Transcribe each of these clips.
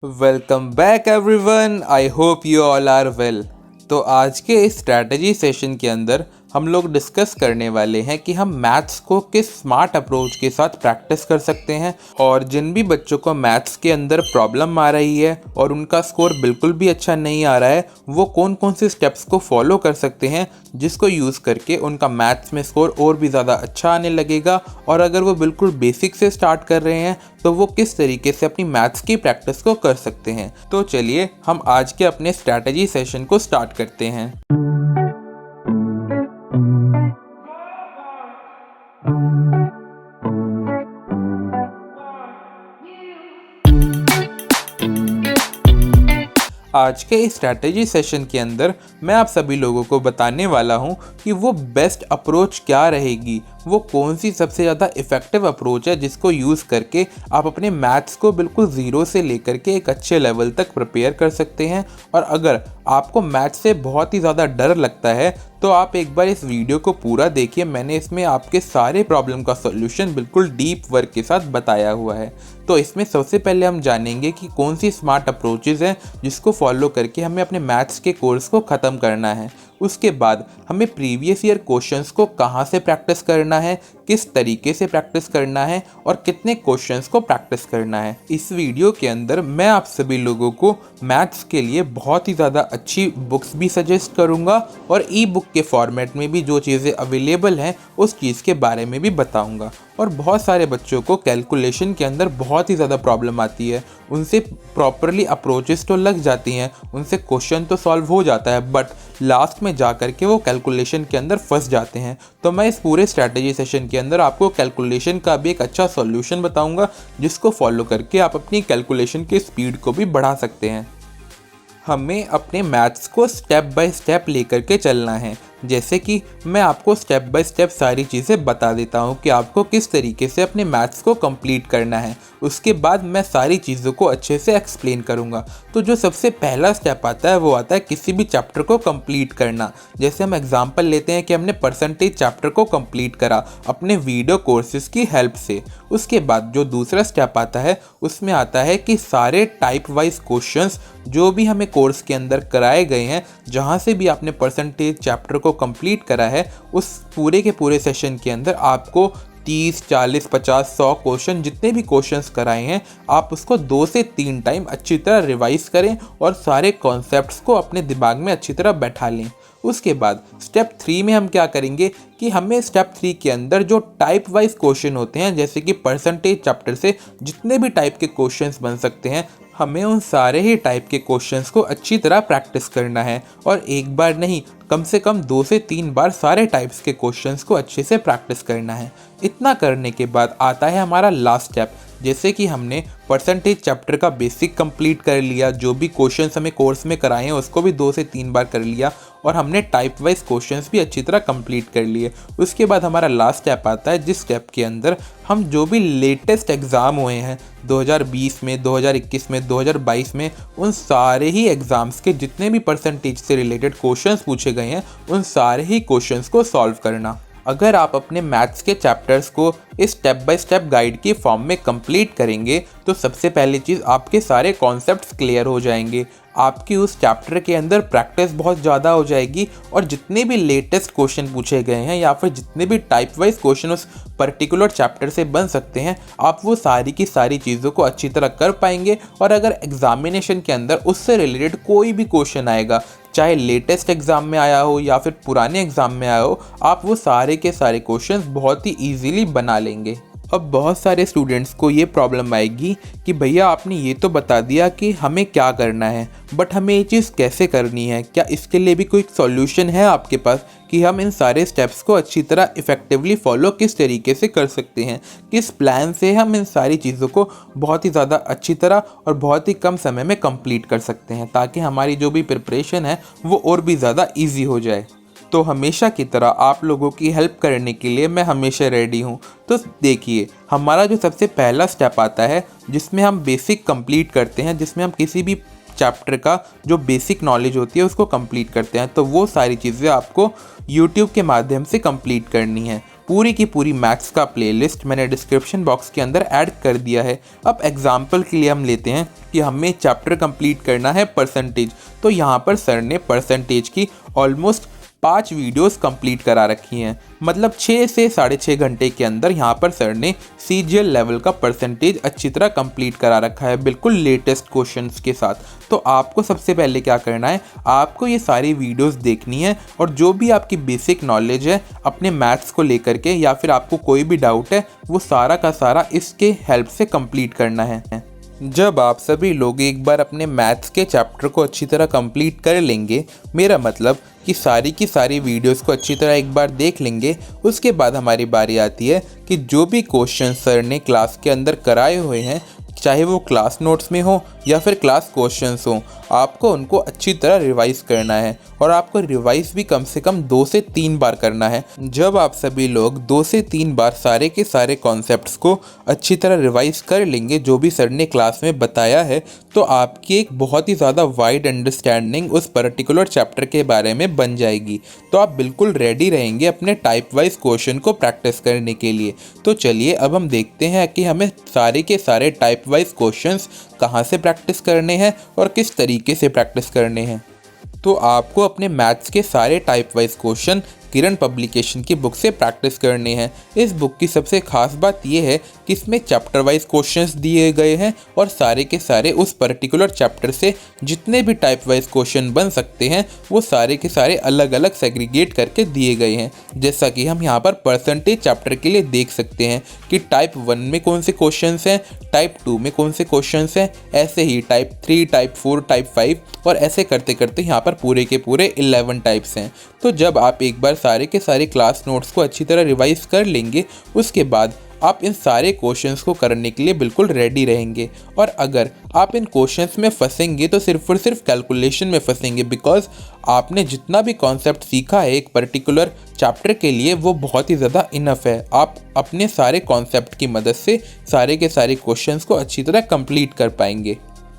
Welcome back everyone. I hope you all are well. तो आज के इस स्ट्रैटेजी सेशन के अंदर हम लोग डिस्कस करने वाले हैं कि हम मैथ्स को किस स्मार्ट अप्रोच के साथ प्रैक्टिस कर सकते हैं, और जिन भी बच्चों को मैथ्स के अंदर प्रॉब्लम आ रही है और उनका स्कोर बिल्कुल भी अच्छा नहीं आ रहा है, वो कौन कौन से स्टेप्स को फॉलो कर सकते हैं जिसको यूज़ करके उनका मैथ्स में स्कोर और भी ज़्यादा अच्छा आने लगेगा। और अगर वो बिल्कुल बेसिक से स्टार्ट कर रहे हैं तो वो किस तरीके से अपनी मैथ्स की प्रैक्टिस को कर सकते हैं। तो चलिए हम आज के अपने स्ट्रैटेजी सेशन को स्टार्ट करते हैं। आज के इस स्ट्रैटेजी सेशन के अंदर मैं आप सभी लोगों को बताने वाला हूं कि वो बेस्ट अप्रोच क्या रहेगी, वो कौन सी सबसे ज़्यादा इफ़ेक्टिव अप्रोच है जिसको यूज़ करके आप अपने मैथ्स को बिल्कुल ज़ीरो से लेकर के एक अच्छे लेवल तक प्रिपेयर कर सकते हैं। और अगर आपको मैथ्स से बहुत ही ज़्यादा डर लगता है तो आप एक बार इस वीडियो को पूरा देखिए। मैंने इसमें आपके सारे प्रॉब्लम का सॉल्यूशन बिल्कुल डीप वर्क के साथ बताया हुआ है। तो इसमें सबसे पहले हम जानेंगे कि कौन सी स्मार्ट अप्रोचेज़ हैं जिसको फॉलो करके हमें अपने मैथ्स के कोर्स को ख़त्म करना है। उसके बाद हमें प्रीवियस ईयर क्वेश्चंस को कहाँ से प्रैक्टिस करना है, किस तरीके से प्रैक्टिस करना है और कितने क्वेश्चंस को प्रैक्टिस करना है। इस वीडियो के अंदर मैं आप सभी लोगों को मैथ्स के लिए बहुत ही ज़्यादा अच्छी बुक्स भी सजेस्ट करूँगा और ई बुक के फॉर्मेट में भी जो चीज़ें अवेलेबल हैं उस चीज़ के बारे में भी बताऊँगा। और बहुत सारे बच्चों को कैलकुलेशन के अंदर बहुत ही ज़्यादा प्रॉब्लम आती है। उनसे प्रॉपरली अप्रोचेस तो लग जाती हैं, उनसे क्वेश्चन तो सॉल्व हो जाता है, बट लास्ट में जा कर के वो कैलकुलेशन के अंदर फंस जाते हैं। तो मैं इस पूरे स्ट्रैटेजी सेशन के अंदर आपको कैलकुलेशन का भी एक अच्छा सॉल्यूशन बताऊंगा जिसको फॉलो करके आप अपनी कैलकुलेशन की स्पीड को भी बढ़ा सकते हैं। हमें अपने मैथ्स को स्टेप बाय स्टेप लेकर के चलना है। जैसे कि मैं आपको स्टेप बाय स्टेप सारी चीज़ें बता देता हूँ कि आपको किस तरीके से अपने मैथ्स को कंप्लीट करना है। उसके बाद मैं सारी चीज़ों को अच्छे से एक्सप्लेन करूँगा। तो जो सबसे पहला स्टेप आता है वो आता है किसी भी चैप्टर को कंप्लीट करना। जैसे हम एग्जांपल लेते हैं कि हमने परसेंटेज चैप्टर को कंप्लीट करा अपने वीडियो कोर्सेज की हेल्प से। उसके बाद जो दूसरा स्टेप आता है उसमें आता है कि सारे टाइप वाइज क्वेश्चंस जो भी हमें कोर्स के अंदर कराए गए हैं, जहाँ से भी आपने परसेंटेज चैप्टर को कंप्लीट करा है, उस पूरे के पूरे सेशन के अंदर आपको 30, 40, 50, 100 क्वेश्चन जितने भी क्वेश्चंस कराए हैं आप उसको 2 से 3 टाइम अच्छी तरह रिवाइज करें और सारे कॉन्सेप्ट्स को अपने दिमाग में अच्छी तरह बैठा लें। उसके बाद स्टेप 3 में हम क्या करेंगे कि हमें स्टेप 3 के अंदर जो टाइप वाइज क्वेश्चन होते हैं, जैसे कि परसेंटेज चैप्टर से जितने भी टाइप के क्वेश्चंस बन सकते हैं, हमें उन सारे ही टाइप के क्वेश्चंस को अच्छी तरह प्रैक्टिस करना है। और एक बार नहीं, कम से कम 2 से 3 बार सारे टाइप्स के क्वेश्चंस को अच्छे से प्रैक्टिस करना है। इतना करने के बाद आता है हमारा लास्ट स्टेप। जैसे कि हमने परसेंटेज चैप्टर का बेसिक कंप्लीट कर लिया, जो भी क्वेश्चंस हमें कोर्स में कराए हैं उसको भी 2 से 3 बार कर लिया, और हमने टाइप वाइज क्वेश्चंस भी अच्छी तरह कंप्लीट कर लिए। उसके बाद हमारा लास्ट स्टेप आता है जिस स्टेप के अंदर हम जो भी लेटेस्ट एग्ज़ाम हुए हैं 2020 में, 2021 में, 2022 में, उन सारे ही एग्ज़ाम्स के जितने भी परसेंटेज से रिलेटेड क्वेश्चंस पूछे गए हैं उन सारे ही क्वेश्चंस को सॉल्व करना। अगर आप अपने मैथ्स के चैप्टर्स को इस स्टेप बाय स्टेप गाइड के फॉर्म में कंप्लीट करेंगे तो सबसे पहली चीज़ आपके सारे कॉन्सेप्ट्स क्लियर हो जाएंगे, आपकी उस चैप्टर के अंदर प्रैक्टिस बहुत ज़्यादा हो जाएगी, और जितने भी लेटेस्ट क्वेश्चन पूछे गए हैं या फिर जितने भी टाइप वाइज क्वेश्चन उस पर्टिकुलर चैप्टर से बन सकते हैं, आप वो सारी की सारी चीज़ों को अच्छी तरह कर पाएंगे। और अगर एग्जामिनेशन के अंदर उससे रिलेटेड कोई भी क्वेश्चन आएगा, चाहे लेटेस्ट एग्ज़ाम में आया हो या फिर पुराने एग्ज़ाम में आया हो, आप वो सारे के सारे क्वेश्चंस बहुत ही ईजीली बना लेंगे। अब बहुत सारे स्टूडेंट्स को ये प्रॉब्लम आएगी कि भैया आपने ये तो बता दिया कि हमें क्या करना है, बट हमें ये चीज़ कैसे करनी है, क्या इसके लिए भी कोई सॉल्यूशन है आपके पास कि हम इन सारे स्टेप्स को अच्छी तरह इफ़ेक्टिवली फॉलो किस तरीके से कर सकते हैं, किस प्लान से हम इन सारी चीज़ों को बहुत ही ज़्यादा अच्छी तरह और बहुत ही कम समय में कंप्लीट कर सकते हैं, ताकि हमारी जो भी प्रिपरेशन है वो और भी ज़्यादा ईजी हो जाए। तो हमेशा की तरह आप लोगों की हेल्प करने के लिए मैं हमेशा रेडी हूँ। तो देखिए, हमारा जो सबसे पहला स्टेप आता है जिसमें हम बेसिक कंप्लीट करते हैं, जिसमें हम किसी भी चैप्टर का जो बेसिक नॉलेज होती है उसको कंप्लीट करते हैं, तो वो सारी चीज़ें आपको यूट्यूब के माध्यम से कंप्लीट करनी है। पूरी की पूरी मैथ्स का प्लेलिस्ट मैंने डिस्क्रिप्शन बॉक्स के अंदर ऐड कर दिया है। अब एग्जाम्पल के लिए हम लेते हैं कि हमें चैप्टर कंप्लीट करना है परसेंटेज, तो यहाँ पर सर ने परसेंटेज की ऑलमोस्ट 5 वीडियोस कंप्लीट करा रखी हैं। मतलब 6 से 6.5 घंटे के अंदर यहाँ पर सर ने CGL लेवल का परसेंटेज अच्छी तरह कंप्लीट करा रखा है, बिल्कुल लेटेस्ट क्वेश्चंस के साथ। तो आपको सबसे पहले क्या करना है, आपको ये सारी वीडियोस देखनी है और जो भी आपकी बेसिक नॉलेज है अपने मैथ्स को लेकर के या फिर आपको कोई भी डाउट है वो सारा का सारा इसके हेल्प से कंप्लीट करना है। जब आप सभी लोग एक बार अपने मैथ्स के चैप्टर को अच्छी तरह कंप्लीट कर लेंगे, मेरा मतलब कि सारी की सारी वीडियोस को अच्छी तरह एक बार देख लेंगे, उसके बाद हमारी बारी आती है कि जो भी क्वेश्चन सर ने क्लास के अंदर कराए हुए हैं, चाहे वो क्लास नोट्स में हो या फिर क्लास क्वेश्चंस हो, आपको उनको अच्छी तरह रिवाइज़ करना है और आपको रिवाइज़ भी कम से कम 2 से 3 बार करना है। जब आप सभी लोग 2 से 3 बार सारे के सारे कॉन्सेप्ट्स को अच्छी तरह रिवाइज़ कर लेंगे जो भी सर ने क्लास में बताया है, तो आपकी एक बहुत ही ज़्यादा वाइड अंडरस्टैंडिंग उस पर्टिकुलर चैप्टर के बारे में बन जाएगी। तो आप बिल्कुल रेडी रहेंगे अपने टाइप वाइज क्वेश्चन को प्रैक्टिस करने के लिए। तो चलिए अब हम देखते हैं कि हमें सारे के सारे टाइप वाइज क्वेश्चंस कहाँ से प्रैक्टिस करने हैं और किस तरीके से प्रैक्टिस करने हैं। तो आपको अपने मैथ्स के सारे टाइप वाइज क्वेश्चन किरण पब्लिकेशन की बुक से प्रैक्टिस करने हैं। इस बुक की सबसे खास बात यह है कि इसमें चैप्टर वाइज क्वेश्चंस दिए गए हैं और सारे के सारे उस पर्टिकुलर चैप्टर से जितने भी टाइप वाइज क्वेश्चन बन सकते हैं वो सारे के सारे अलग अलग सेग्रीगेट करके दिए गए हैं। जैसा कि हम यहाँ पर परसेंटेज चैप्टर के लिए देख सकते हैं कि टाइप 1 में कौन से क्वेश्चंस हैं, टाइप 2 में कौन से क्वेश्चंस हैं, ऐसे ही टाइप 3, टाइप 4, टाइप 5 और ऐसे करते करते यहाँ पर पूरे के पूरे 11 टाइप्स हैं। तो जब आप एक बार सारे के सारे क्लास नोट्स को अच्छी तरह रिवाइज कर लेंगे, उसके बाद आप इन सारे क्वेश्चंस को करने के लिए बिल्कुल रेडी रहेंगे। और अगर आप इन क्वेश्चंस में फंसेंगे तो सिर्फ और सिर्फ कैलकुलेशन में फंसेंगे, बिकॉज आपने जितना भी कॉन्सेप्ट सीखा है एक पर्टिकुलर चैप्टर के लिए वो बहुत ही ज़्यादा इनफ है। आप अपने सारे कॉन्सेप्ट की मदद से सारे के सारे क्वेश्चंस को अच्छी तरह कंप्लीट कर पाएंगे।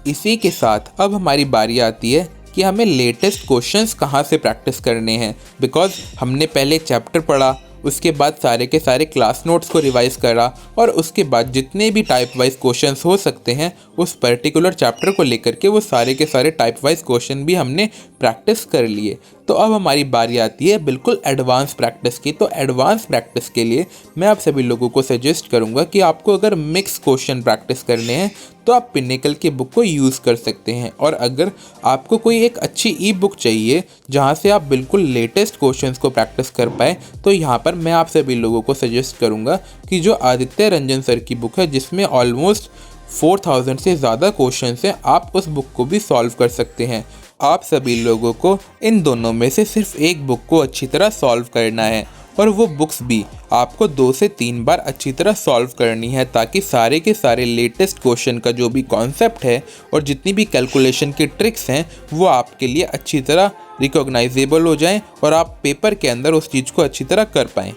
इसी के साथ अब हमारी बारी आती है कि हमें लेटेस्ट क्वेश्चंस कहाँ से प्रैक्टिस करने हैं, बिकॉज हमने पहले चैप्टर पढ़ा, उसके बाद सारे के सारे क्लास नोट्स को रिवाइज करा और उसके बाद जितने भी टाइप वाइज क्वेश्चंस हो सकते हैं उस पर्टिकुलर चैप्टर को लेकर के वो सारे के सारे टाइप वाइज क्वेश्चन भी हमने प्रैक्टिस कर लिए। तो अब हमारी बारी आती है बिल्कुल एडवांस प्रैक्टिस की। तो एडवांस प्रैक्टिस के लिए मैं आप सभी लोगों को सजेस्ट करूंगा कि आपको अगर मिक्स क्वेश्चन प्रैक्टिस करने हैं तो आप पिनेकल की बुक को यूज़ कर सकते हैं, और अगर आपको कोई एक अच्छी ई बुक चाहिए जहां से आप बिल्कुल लेटेस्ट क्वेश्चंस को प्रैक्टिस कर पाएँ, तो यहाँ पर मैं आप सभी लोगों को सजेस्ट करूँगा कि जो आदित्य रंजन सर की बुक है जिसमें ऑलमोस्ट 4000 से ज़्यादा क्वेश्चंस हैं, आप उस बुक को भी सॉल्व कर सकते हैं। आप सभी लोगों को इन दोनों में से सिर्फ एक बुक को अच्छी तरह सॉल्व करना है और वो बुक्स भी आपको 2 से 3 बार अच्छी तरह सॉल्व करनी है, ताकि सारे के सारे लेटेस्ट क्वेश्चन का जो भी कॉन्सेप्ट है और जितनी भी कैलकुलेशन की ट्रिक्स हैं वो आपके लिए अच्छी तरह रिकॉग्नाइजेबल हो जाएं और आप पेपर के अंदर उस चीज़ को अच्छी तरह कर पाएँ।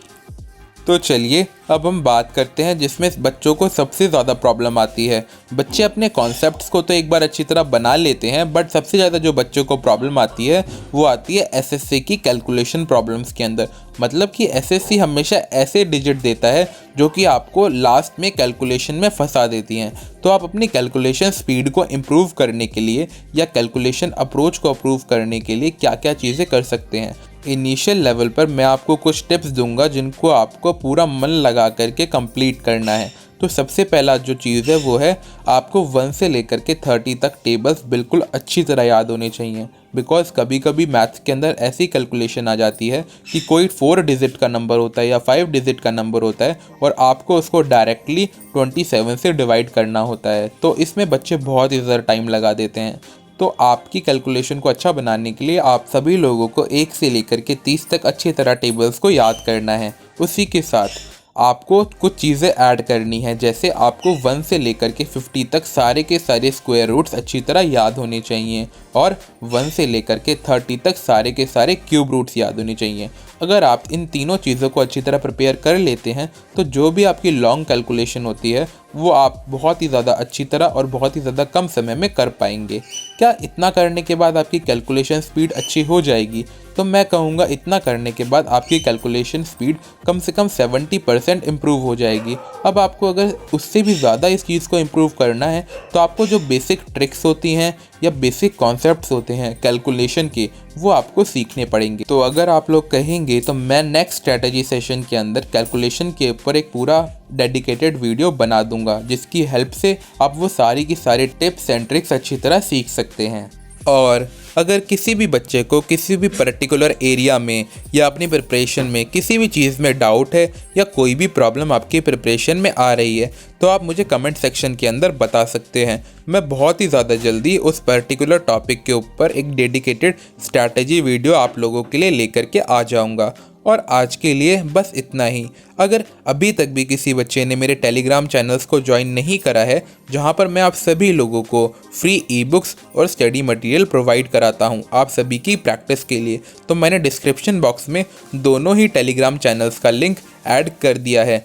तो चलिए अब हम बात करते हैं जिसमें बच्चों को सबसे ज़्यादा प्रॉब्लम आती है। बच्चे अपने कॉन्सेप्ट्स को तो एक बार अच्छी तरह बना लेते हैं, बट सबसे ज़्यादा जो बच्चों को प्रॉब्लम आती है वो आती है एसएससी की कैलकुलेशन प्रॉब्लम्स के अंदर। मतलब कि एसएससी हमेशा ऐसे डिजिट देता है जो कि आपको लास्ट में कैलकुलेशन में फंसा देती हैं। तो आप अपनी कैलकुलेशन स्पीड को इम्प्रूव करने के लिए या कैलकुलेशन अप्रोच को अप्रूव करने के लिए क्या क्या चीज़ें कर सकते हैं। इनिशियल लेवल पर मैं आपको कुछ टिप्स दूंगा जिनको आपको पूरा मन लगा करके कंप्लीट करना है। तो सबसे पहला जो चीज़ है वो है आपको 1 से लेकर के 30 तक टेबल्स बिल्कुल अच्छी तरह याद होने चाहिए, बिकॉज कभी कभी मैथ्स के अंदर ऐसी कैलकुलेशन आ जाती है कि कोई 4 डिजिट का नंबर होता है या 5 डिजिट का नंबर होता है और आपको उसको डायरेक्टली 27 से डिवाइड करना होता है। तो इसमें बच्चे बहुत ही ज़्यादा टाइम लगा देते हैं। तो आपकी कैलकुलेशन को अच्छा बनाने के लिए आप सभी लोगों को 1 से लेकर के 30 तक अच्छी तरह टेबल्स को याद करना है। उसी के साथ आपको कुछ चीज़ें ऐड करनी है, जैसे आपको 1 से लेकर के 50 तक सारे के सारे स्क्वायर रूट्स अच्छी तरह याद होने चाहिए और 1 से लेकर के 30 तक सारे के सारे क्यूब रूट्स याद होने चाहिए। अगर आप इन तीनों चीज़ों को अच्छी तरह प्रिपेयर कर लेते हैं तो जो भी आपकी लॉन्ग कैलकुलेशन होती है वो आप बहुत ही ज़्यादा अच्छी तरह और बहुत ही ज़्यादा कम समय में कर पाएंगे। क्या इतना करने के बाद आपकी कैलकुलेशन स्पीड अच्छी हो जाएगी? तो मैं कहूँगा इतना करने के बाद आपकी कैलकुलेशन स्पीड कम से कम 70% इम्प्रूव हो जाएगी। अब आपको अगर उससे भी ज़्यादा इस चीज़ को इम्प्रूव करना है तो आपको जो बेसिक ट्रिक्स होती हैं या बेसिक कॉन्सेप्ट्स होते हैं कैलकुलेशन के, वो आपको सीखने पड़ेंगे। तो अगर आप लोग कहेंगे तो मैं नेक्स्ट स्ट्रैटेजी सेशन के अंदर कैलकुलेशन के ऊपर एक पूरा डेडिकेटेड वीडियो बना दूंगा, जिसकी हेल्प से आप वो सारी की सारी टिप्स एंड ट्रिक्स अच्छी तरह सीख सकते हैं। और अगर किसी भी बच्चे को किसी भी पर्टिकुलर एरिया में या अपनी प्रिपरेशन में किसी भी चीज़ में डाउट है या कोई भी प्रॉब्लम आपकी प्रिपरेशन में आ रही है, तो आप मुझे कमेंट सेक्शन के अंदर बता सकते हैं। मैं बहुत ही ज़्यादा जल्दी उस पर्टिकुलर टॉपिक के ऊपर एक डेडिकेटेड स्ट्रैटेजी वीडियो आप लोगों के लिए लेकर के आ जाऊँगा। और आज के लिए बस इतना ही। अगर अभी तक भी किसी बच्चे ने मेरे टेलीग्राम चैनल्स को ज्वाइन नहीं करा है, जहां पर मैं आप सभी लोगों को फ्री ई बुक्स और स्टडी मटेरियल प्रोवाइड कराता हूं आप सभी की प्रैक्टिस के लिए, तो मैंने डिस्क्रिप्शन बॉक्स में दोनों ही टेलीग्राम चैनल्स का लिंक ऐड कर दिया है,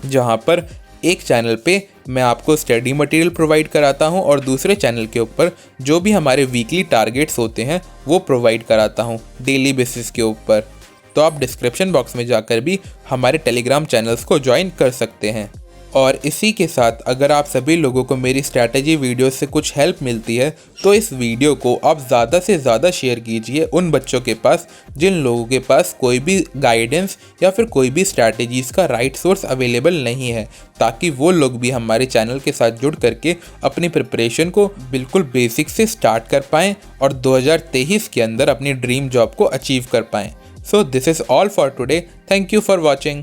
जहां पर एक चैनल पे मैं आपको स्टडी मटेरियल प्रोवाइड कराता हूं और दूसरे चैनल के ऊपर जो भी हमारे वीकली टारगेट्स होते हैं वो प्रोवाइड कराता हूं डेली बेसिस के ऊपर। तो आप डिस्क्रिप्शन बॉक्स में जाकर भी हमारे टेलीग्राम चैनल्स को ज्वाइन कर सकते हैं। और इसी के साथ अगर आप सभी लोगों को मेरी स्ट्रैटेजी वीडियो से कुछ हेल्प मिलती है तो इस वीडियो को आप ज़्यादा से ज़्यादा शेयर कीजिए उन बच्चों के पास जिन लोगों के पास कोई भी गाइडेंस या फिर कोई भी स्ट्रैटेजीज़ का राइट सोर्स अवेलेबल नहीं है, ताकि वो लोग भी हमारे चैनल के साथ जुड़ करके अपनी प्रिपरेशन को बिल्कुल बेसिक से स्टार्ट कर पाएँ और 2023 के अंदर अपनी ड्रीम जॉब को अचीव कर पाएँ। So this is all for today. Thank you for watching.